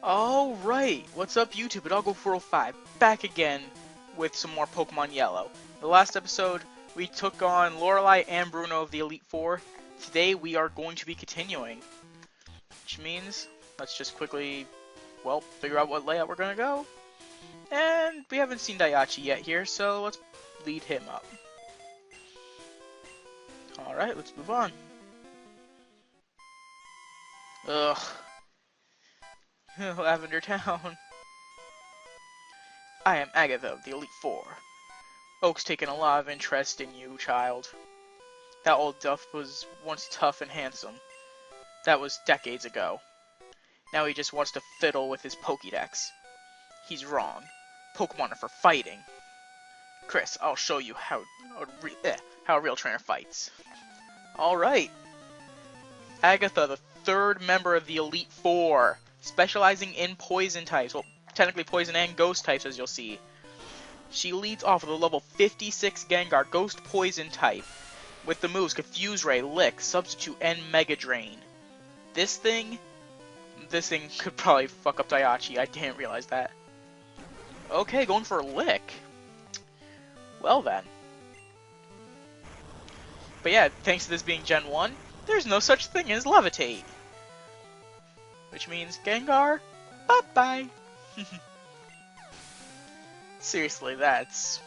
Alright, what's up YouTube? Doggo405 back again with some more Pokemon Yellow. The last episode, we took on Lorelei and Bruno of the Elite Four. Today, we are going to be continuing. Which means, let's just quickly, well, figure out what layout we're going to go. And we haven't seen Daiachi yet here, so let's lead him up. Alright, let's move on. Ugh. Lavender Town. I am Agatha of the Elite Four. Oak's taken a lot of interest in you, child. That old duff was once tough and handsome. That was decades ago. Now he just wants to fiddle with his Pokédex. He's wrong. Pokemon are for fighting. Chris, I'll show you how a real trainer fights. Alright. Agatha, the third member of the Elite Four, specializing in poison types. Well, technically poison and ghost types, as you'll see. She leads off with a level 56 Gengar Ghost Poison type, with the moves Confuse Ray, Lick, Substitute, and Mega Drain. This thing could probably fuck up Daiachi. I didn't realize that. Okay, going for a Lick. Well then. But yeah, thanks to this being Gen 1, there's no such thing as Levitate. Which means Gengar, bye-bye. Seriously, that's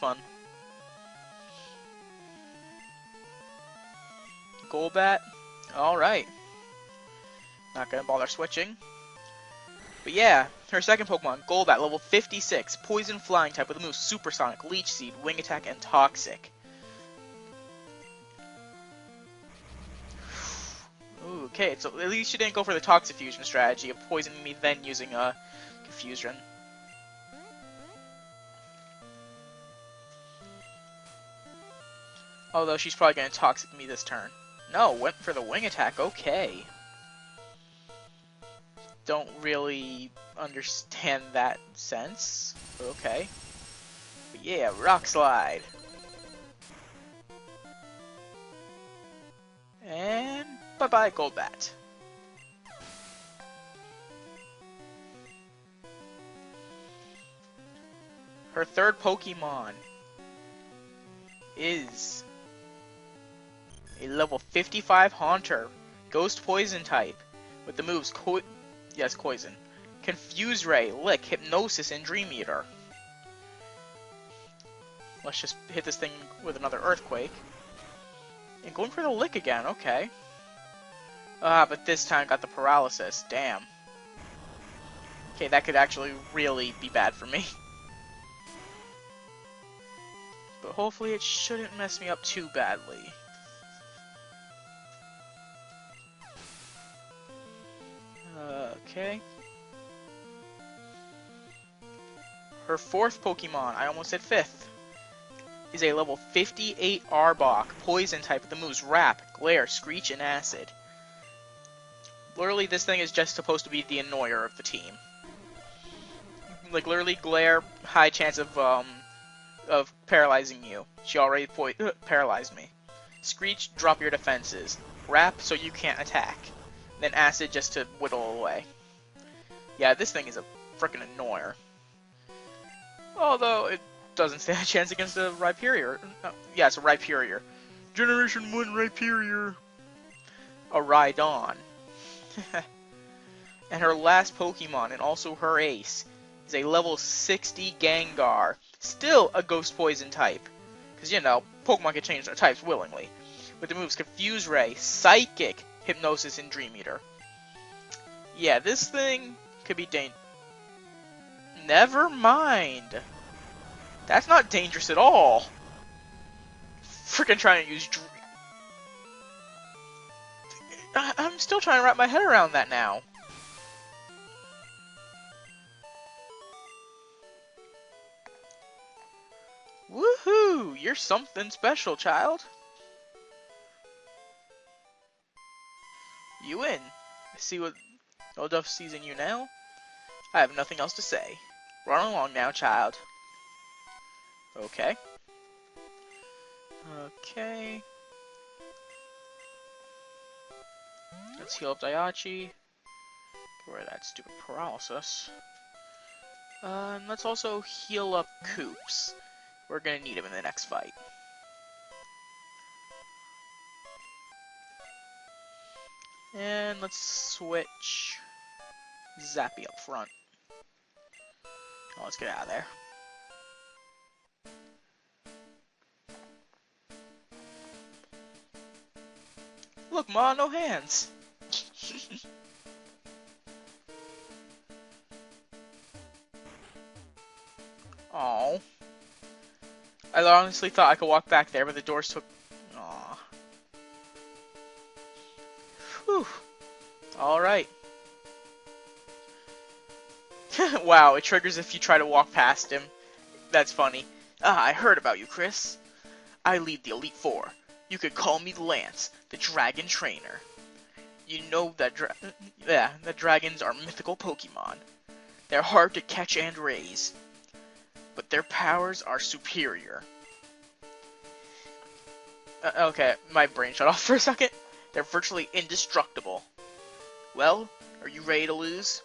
fun. Golbat, alright. Not gonna bother switching. But yeah, her second Pokemon, Golbat, level 56, Poison Flying type with the moves Supersonic, Leech Seed, Wing Attack, and Toxic. Okay, so at least you didn't go for the Toxic Fusion strategy of poisoning me then using a Confusion. Although she's probably going to Toxic me this turn. No, went for the Wing Attack, okay. Don't really understand that sense, but okay. But yeah, Rock Slide. And bye-bye, Golbat. Her third Pokemon is a level 55 Haunter, Ghost Poison type, with the moves Poison, Confuse Ray, Lick, Hypnosis, and Dream Eater. Let's just hit this thing with another Earthquake. And going for the Lick again, okay. But this time got the Paralysis, damn. Okay, that could actually really be bad for me. But hopefully it shouldn't mess me up too badly. Okay. Her fourth Pokemon, I almost said fifth, is a level 58 Arbok, Poison type with the moves Wrap, Glare, Screech, and Acid. Literally, this thing is just supposed to be the annoyer of the team. Like, literally, Glare, high chance of paralyzing you. She already paralyzed me. Screech, drop your defenses. Wrap, so you can't attack. Then Acid just to whittle away. Yeah, this thing is a frickin' annoyer. Although, it doesn't stand a chance against a Rhyperior. Yeah, it's a Rhyperior. Generation 1 Rhyperior. A Rhydon. And her last Pokemon, and also her ace, is a level 60 Gengar. Still a Ghost Poison type. Because, you know, Pokemon can change their types willingly. With the moves Confuse Ray, Psychic, Hypnosis, and Dream Eater. Yeah, this thing could be Never mind. That's not dangerous at all. Freaking trying to use I'm still trying to wrap my head around that now. Woohoo! You're something special, child. You win. See what No Duff seizing you now? I have nothing else to say. Run along now, child. Okay. Okay. Let's heal up Daihachi. Get rid of that stupid paralysis. And let's also heal up Koops. We're gonna need him in the next fight. And let's switch Zappy up front. Oh, let's get out of there. Look, Ma, no hands. Oh. I honestly thought I could walk back there, but the doors took... Aw. Whew. Alright. Wow, it triggers if you try to walk past him. That's funny. Ah, I heard about you, Chris. I lead the Elite Four. You could call me Lance, the Dragon Trainer. You know that the dragons are mythical Pokemon. They're hard to catch and raise, but their powers are superior. Okay, my brain shut off for a second. They're virtually indestructible. Well, are you ready to lose?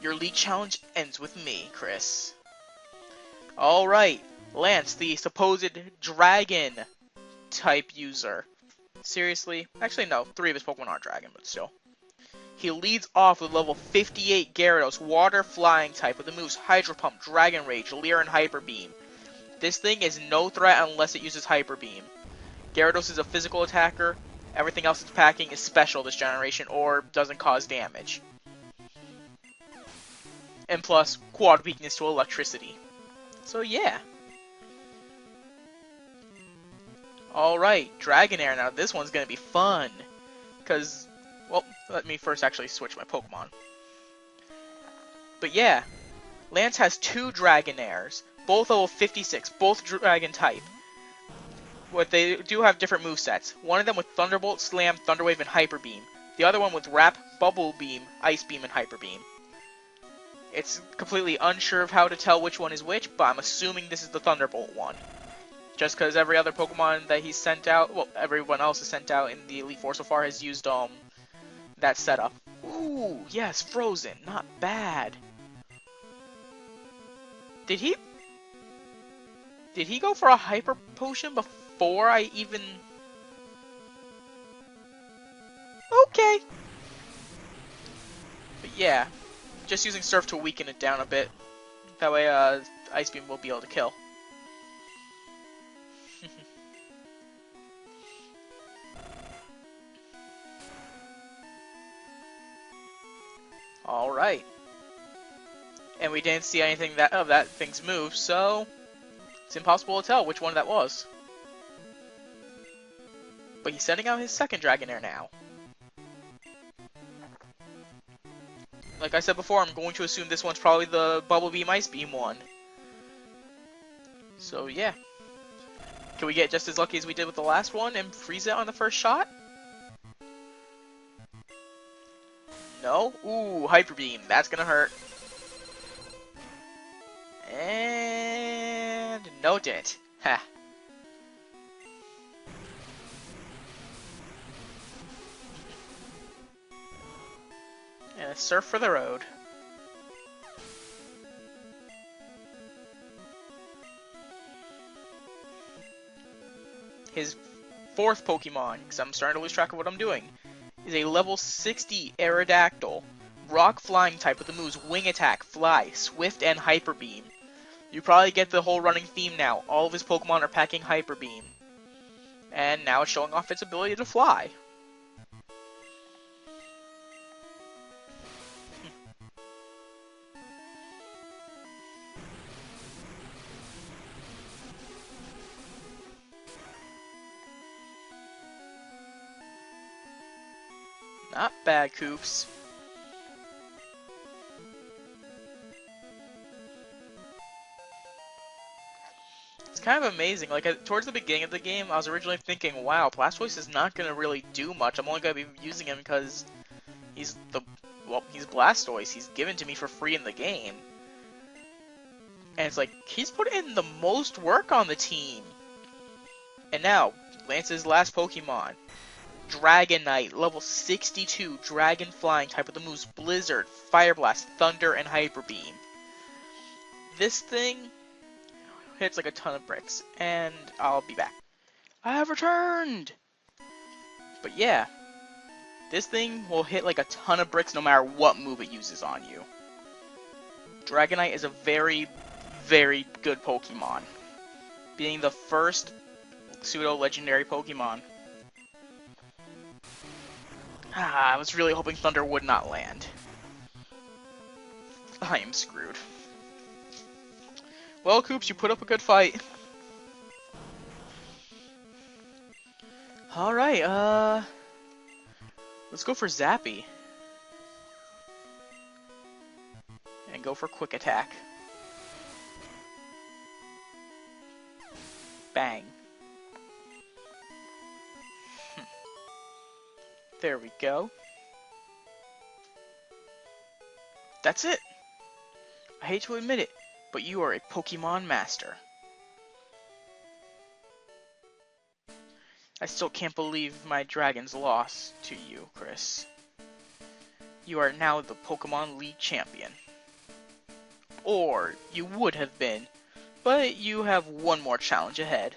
Your league challenge ends with me, Chris. Alright, Lance, the supposed dragon type user. Seriously? Actually, no. 3 of his Pokemon are dragon, but still. He leads off with level 58 Gyarados, water flying type, with the moves Hydro Pump, Dragon Rage, Leer, and Hyper Beam. This thing is no threat unless it uses Hyper Beam. Gyarados is a physical attacker. Everything else it's packing is special this generation or doesn't cause damage. And plus, quad weakness to electricity. So yeah. Alright, Dragonair. Now this one's gonna be fun. Because, well, let me first actually switch my Pokemon. But yeah, Lance has 2 Dragonairs. Both level 56, both Dragon type. But they do have different movesets. One of them with Thunderbolt, Slam, Thunder Wave, and Hyper Beam. The other one with Wrap, Bubble Beam, Ice Beam, and Hyper Beam. It's completely unsure of how to tell which one is which, but I'm assuming this is the Thunderbolt one. Just because every other Pokemon that he's sent out, well, everyone else has sent out in the Elite Four so far has used that setup. Ooh, yes, Frozen, not bad. Did he go for a Hyper Potion before I even... Okay. But yeah, just using Surf to weaken it down a bit. That way, Ice Beam will be able to kill. Alright. And we didn't see anything of that thing's move, so it's impossible to tell which one that was. But he's sending out his second Dragonair now. Like I said before, I'm going to assume this one's probably the Bubble Beam Ice Beam one. So yeah. Can we get just as lucky as we did with the last one and freeze it on the first shot? No? Ooh, Hyper Beam. That's gonna hurt. And no, it didn't. Ha. And a Surf for the road. His 4th Pokemon, because I'm starting to lose track of what I'm doing, is a level 60 Aerodactyl, rock flying type with the moves Wing Attack, Fly, Swift, and Hyper Beam. You probably get the whole running theme now. All of his Pokemon are packing Hyper Beam. And now it's showing off its ability to fly. Not bad, Koops. It's kind of amazing. Like, towards the beginning of the game, I was originally thinking, wow, Blastoise is not going to really do much. I'm only going to be using him because he's the well, he's Blastoise. He's given to me for free in the game. And it's like, he's put in the most work on the team. And now, Lance's last Pokemon. Dragonite, level 62, Dragon Flying type with the moves Blizzard, Fire Blast, Thunder, and Hyper Beam. This thing hits like a ton of bricks, and I'll be back. I have returned! But yeah, this thing will hit like a ton of bricks no matter what move it uses on you. Dragonite is a very, very good Pokemon, being the first pseudo-legendary Pokemon. I was really hoping Thunder would not land. I am screwed. Well, Koops, you put up a good fight. Alright, let's go for Zappy. And go for Quick Attack. Bang. There we go. That's it. I hate to admit it, but you are a Pokemon master. I still can't believe my dragons lost to you, Chris. You are now the Pokemon League champion. Or you would have been, but you have one more challenge ahead.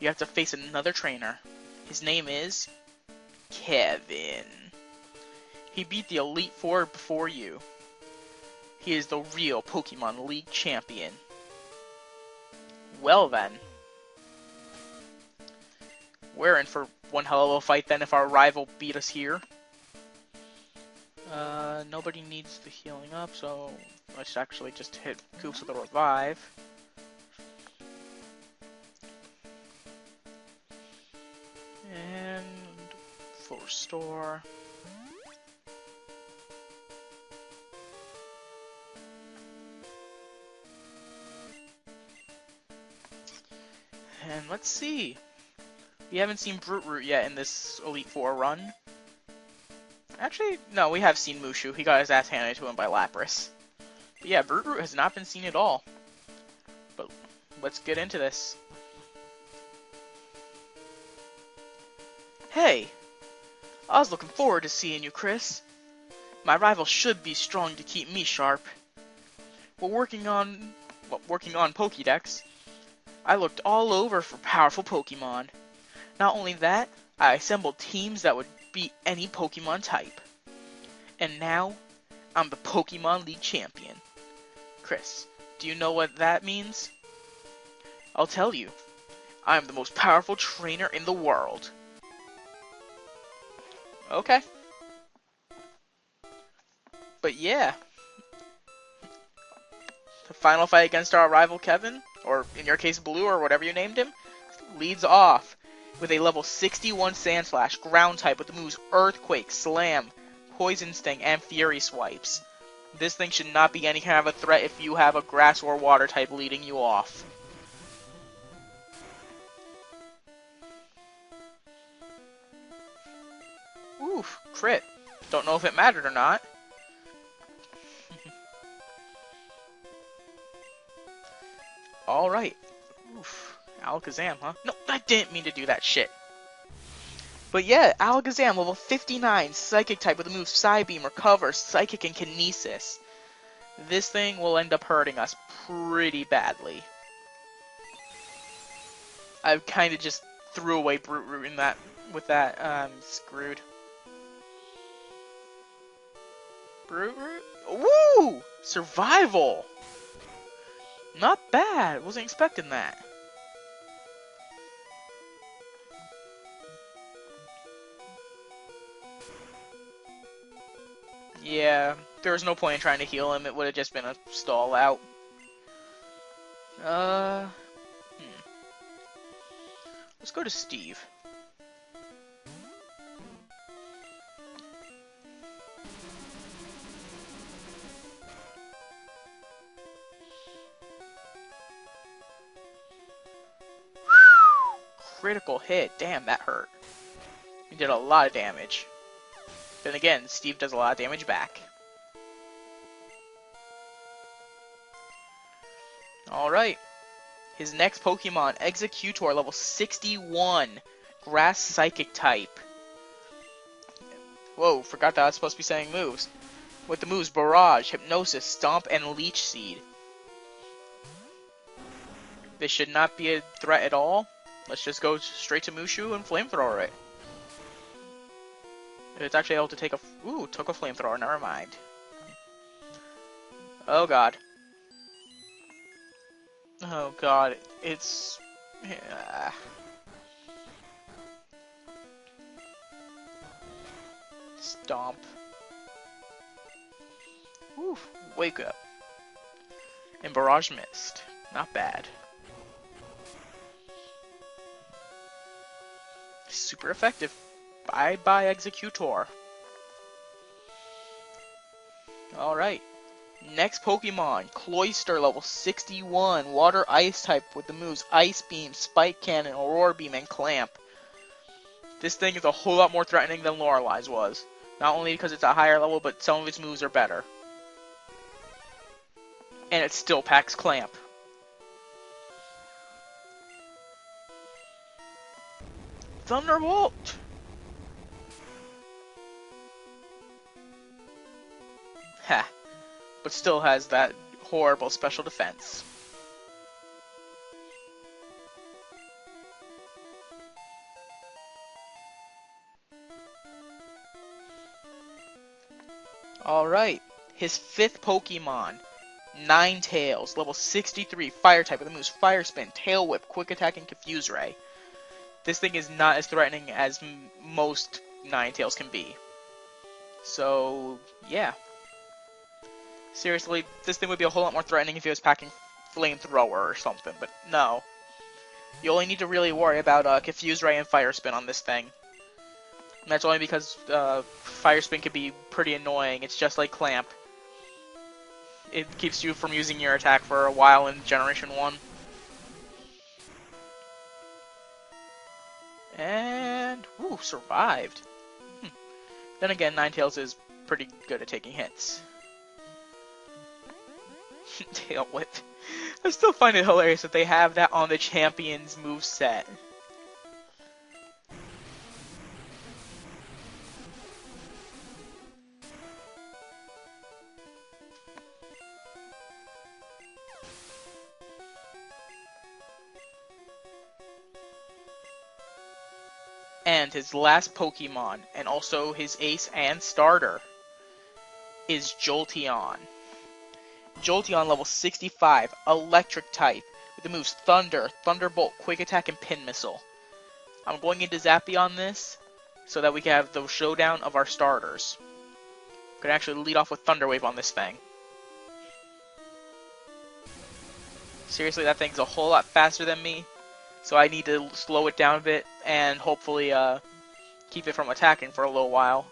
You have to face another trainer. His name is Kevin. He beat the Elite Four before you. He is the real Pokemon League champion. Well then. We're in for one hell of a fight then if our rival beat us here. Nobody needs the healing up, so let's actually just hit Koops with a revive. And full restore. And let's see. We haven't seen Brute Root yet in this Elite Four run. Actually, no, we have seen Mushu. He got his ass handed to him by Lapras. But yeah, Brute Root has not been seen at all. But let's get into this. Hey! I was looking forward to seeing you, Chris. My rival should be strong to keep me sharp. We're working on Pokédex. I looked all over for powerful Pokemon. Not only that, I assembled teams that would beat any Pokemon type. And now, I'm the Pokemon League champion. Chris, do you know what that means? I'll tell you. I'm the most powerful trainer in the world. Okay. But yeah. The final fight against our rival Kevin, or in your case Blue, or whatever you named him, leads off with a level 61 Sandslash, ground type with the moves Earthquake, Slam, Poison Sting, and Fury Swipes. This thing should not be any kind of a threat if you have a grass or water type leading you off. Oof, crit. Don't know if it mattered or not. Alright. Oof. Alakazam, huh? No, I didn't mean to do that shit. But yeah, Alakazam, level 59, Psychic type with the moves Psybeam, Recover, Psychic, and Kinesis. This thing will end up hurting us pretty badly. I kind of just threw away Brute Root in that, with that, screwed. Brute Root? Woo! Survival! Not bad, wasn't expecting that. Yeah, there was no point in trying to heal him, it would have just been a stall out. Let's go to Steve. Critical hit, damn, that hurt. He did a lot of damage. Then again, Steve does a lot of damage back. Alright. His next Pokemon, Executor, level 61. Grass Psychic type. Whoa, forgot that I was supposed to be saying moves. With the moves Barrage, Hypnosis, Stomp, and Leech Seed. This should not be a threat at all. Let's just go straight to Mushu and Flamethrower it. It's actually able to take a... Ooh, took a Flamethrower, never mind. Oh god. Oh god, it's... Yeah. Stomp. Ooh, Wake Up. And Barrage Mist. Not bad. Super effective. Bye-bye, Executor. Alright. Next Pokemon, Cloyster, level 61. Water Ice type with the moves Ice Beam, Spike Cannon, Aurora Beam, and Clamp. This thing is a whole lot more threatening than Lorelei's was. Not only because it's a higher level, but some of its moves are better. And it still packs Clamp. Thunderbolt! Ha. But still has that horrible special defense. Alright. His fifth Pokemon, Ninetales, level 63, Fire type with the moves Fire Spin, Tail Whip, Quick Attack, and Confuse Ray. This thing is not as threatening as most Ninetales can be. So, yeah. Seriously, this thing would be a whole lot more threatening if it was packing Flamethrower or something, but no. You only need to really worry about Confuse Ray and Fire Spin on this thing. And that's only because Fire Spin can be pretty annoying. It's just like Clamp. It keeps you from using your attack for a while in Generation 1. And, ooh, survived. Then again, Ninetales is pretty good at taking hits. Tail Whip. I still find it hilarious that they have that on the Champion's moveset. And his last Pokemon, and also his ace and starter, is Jolteon. Jolteon, level 65, Electric type, with the moves Thunder, Thunderbolt, Quick Attack, and Pin Missile. I'm going into Zappy on this, so that we can have the showdown of our starters. We can actually lead off with Thunder Wave on this thing. Seriously, that thing's a whole lot faster than me, so I need to slow it down a bit, and hopefully keep it from attacking for a little while.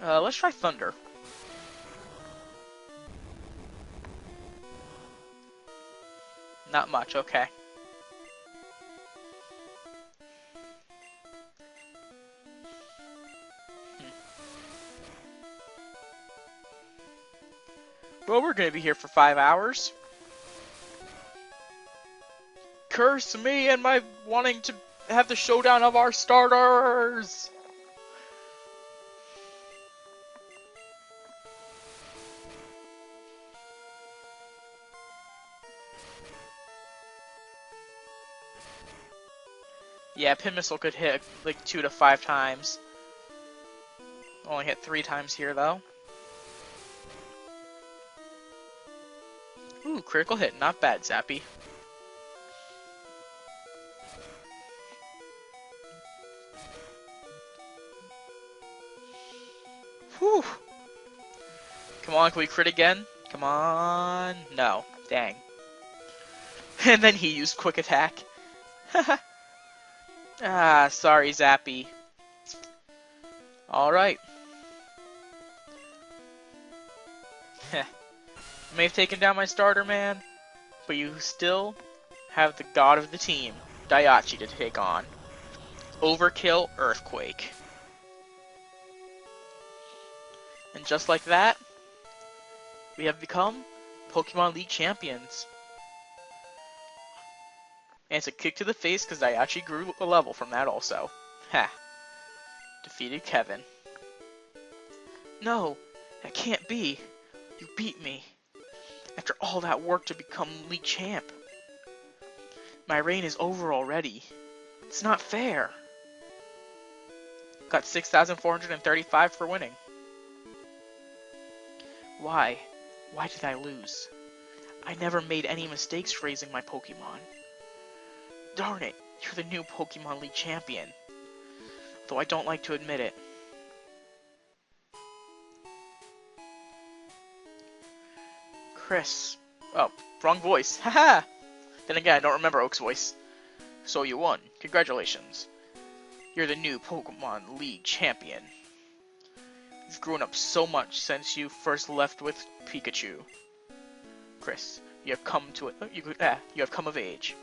Let's try Thunder. Not much, okay. Well, we're gonna be here for 5 hours. Curse me and my wanting to have the showdown of our starters! Yeah, Pin Missile could hit like 2 to 5 times. Only hit 3 times here though. Ooh, critical hit. Not bad, Zappy. Whew. Come on, can we crit again? Come on. No. Dang. And then he used Quick Attack. Ah, sorry, Zappy. Alright. You may have taken down my starter, man, but you still have the god of the team, Daiachi, to take on. Overkill Earthquake. just like that, we have become Pokemon League champions. And it's a kick to the face because I actually grew a level from that also. Ha. Defeated Kevin. No, that can't be. You beat me. After all that work to become League champ. My reign is over already. It's not fair. Got 6,435 for winning. Why? Why did I lose? I never made any mistakes raising my Pokemon. Darn it, you're the new Pokemon League champion. Though I don't like to admit it. Chris. Oh, wrong voice. Haha! Then again, I don't remember Oak's voice. So you won. Congratulations. You're the new Pokemon League champion. You've grown up so much since you first left with Pikachu. Chris, you have come of age.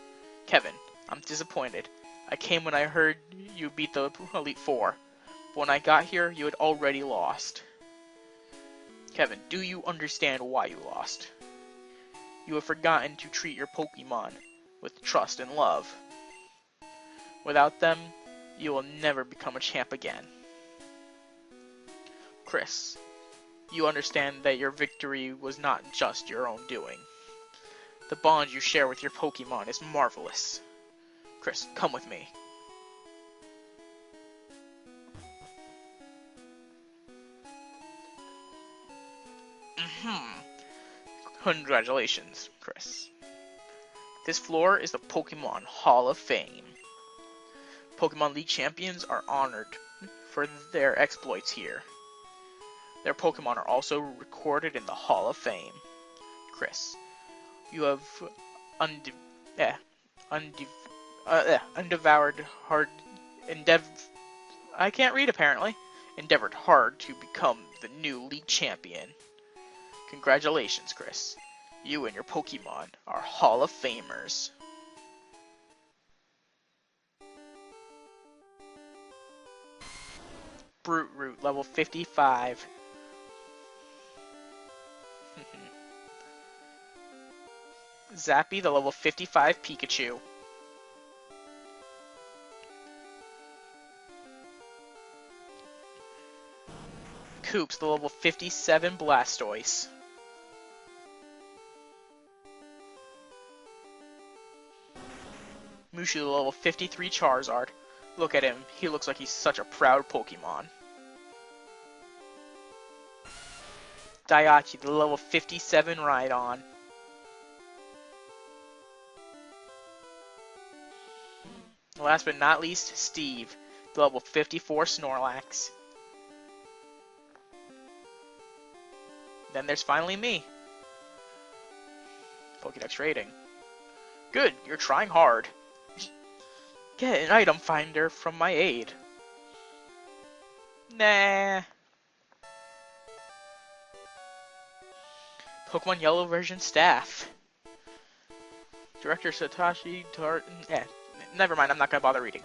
Kevin, I'm disappointed. I came when I heard you beat the Elite Four. But when I got here, you had already lost. Kevin, do you understand why you lost? You have forgotten to treat your Pokemon with trust and love. Without them, you will never become a champ again. Chris, you understand that your victory was not just your own doing. The bond you share with your Pokemon is marvelous. Chris, come with me. Congratulations, Chris. This floor is the Pokemon Hall of Fame. Pokemon League champions are honored for their exploits here. Their Pokemon are also recorded in the Hall of Fame. Chris, you have endeavored hard to become the new League champion. Congratulations, Chris. You and your Pokemon are Hall of Famers. Brute Root, level 55. Zappy, the level 55 Pikachu. Koops, the level 57 Blastoise. Mushu, the level 53 Charizard. Look at him, he looks like he's such a proud Pokemon. Daiachi, the level 57 Rhydon. Last but not least, Steve, the level 54 Snorlax. Then there's finally me. Pokédex rating. Good, you're trying hard. Get an item finder from my aid. Nah. Pokemon Yellow version staff. Director Satoshi Tartan. Never mind, I'm not gonna bother reading.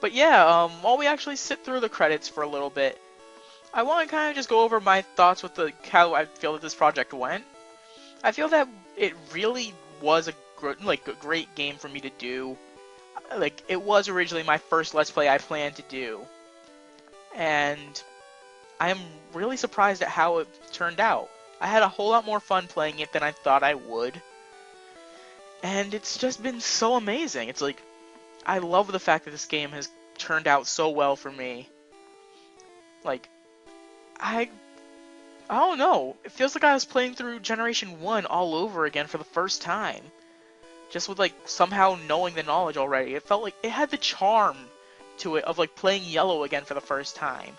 But yeah, while we actually sit through the credits for a little bit, I want to kind of just go over my thoughts with how I feel that this project went. I feel that it really was a great game for me to do. Like, it was originally my first Let's Play I planned to do. And I am really surprised at how it turned out. I had a whole lot more fun playing it than I thought I would. And it's just been so amazing. It's like, I love the fact that this game has turned out so well for me. Like, I don't know. It feels like I was playing through Generation 1 all over again for the first time. Just with, like, somehow knowing the knowledge already. It felt like it had the charm to it of, like, playing Yellow again for the first time.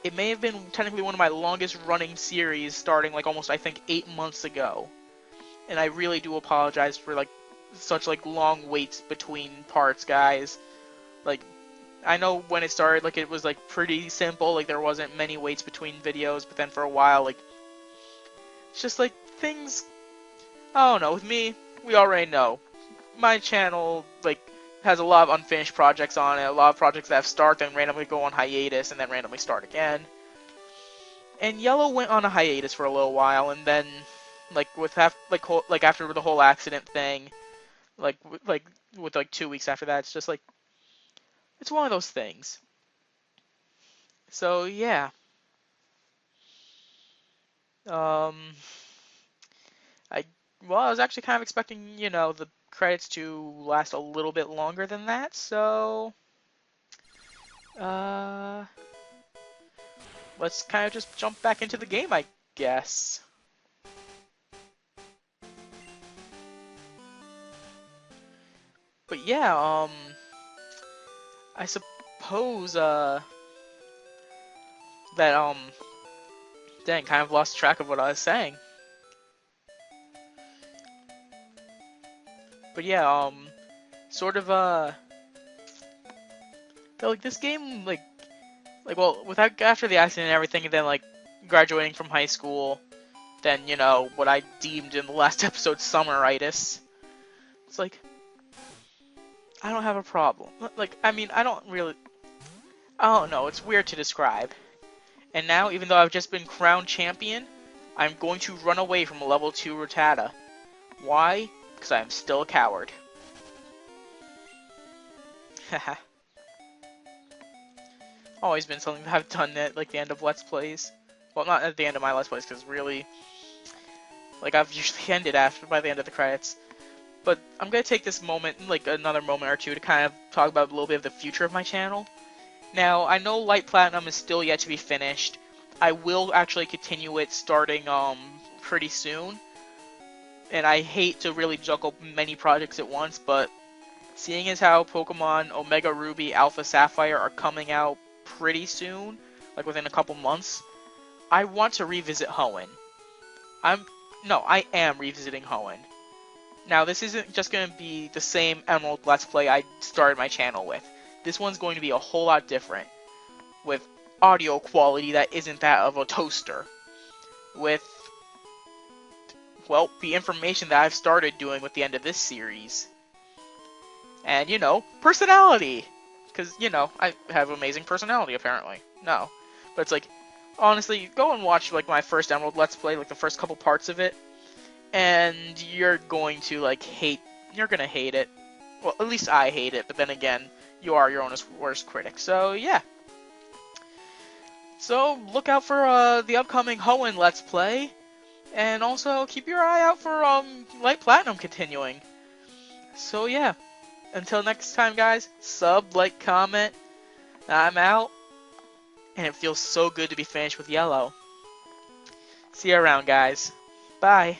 It may have been technically one of my longest running series starting, like, almost, I think, 8 months ago. And I really do apologize for, like, such, like, long waits between parts, guys. Like, I know when it started, like, it was, like, pretty simple. Like, there wasn't many waits between videos. But then for a while, like, it's just, like, things... I don't know. With me... We already know. My channel, like, has a lot of unfinished projects on it, a lot of projects that have started and randomly go on hiatus and then randomly start again. And Yellow went on a hiatus for a little while, and then, like after the whole accident thing, like with like 2 weeks after that, it's just like it's one of those things. So yeah, um, I I was actually kind of expecting the credits to last a little bit longer than that, so uh, let's kind of just jump back into the game, I guess. But yeah, I suppose that dang, kind of lost track of what I was saying. But yeah, sort of like this game well, without after the accident and everything, and then like graduating from high school, then what I deemed in the last episode summeritis. It's like I don't have a problem. Like I mean, I don't know. It's weird to describe. And now, even though I've just been crowned champion, I'm going to run away from a level 2 Rattata. Why? Because I'm still a coward. Haha. Always been something that I've done at like the end of Let's Plays. Well, not at the end of my Let's Plays, because really, like I've usually ended by the end of the credits. But I'm gonna take this moment, like another moment or two, to kind of talk about a little bit of the future of my channel. Now, I know Light Platinum is still yet to be finished. I will actually continue it starting pretty soon. And I hate to really juggle many projects at once, but seeing as how Pokemon Omega Ruby, Alpha Sapphire are coming out pretty soon, like within a couple months, I want to revisit Hoenn. I am revisiting Hoenn. Now, this isn't just going to be the same Emerald Let's Play I started my channel with. This one's going to be a whole lot different, with audio quality that isn't that of a toaster, with, well, the information that I've started doing with the end of this series. And, personality! Because, I have amazing personality, apparently. No. But it's like, honestly, go and watch, like, my first Emerald Let's Play, like, the first couple parts of it, and you're going to, like, you're gonna hate it. Well, at least I hate it, but then again, you are your own worst critic. So, yeah. So, look out for, the upcoming Hoenn Let's Play, and also keep your eye out for, Light Platinum continuing. So, yeah. Until next time, guys, sub, like, comment. I'm out. And it feels so good to be finished with Yellow. See you around, guys. Bye.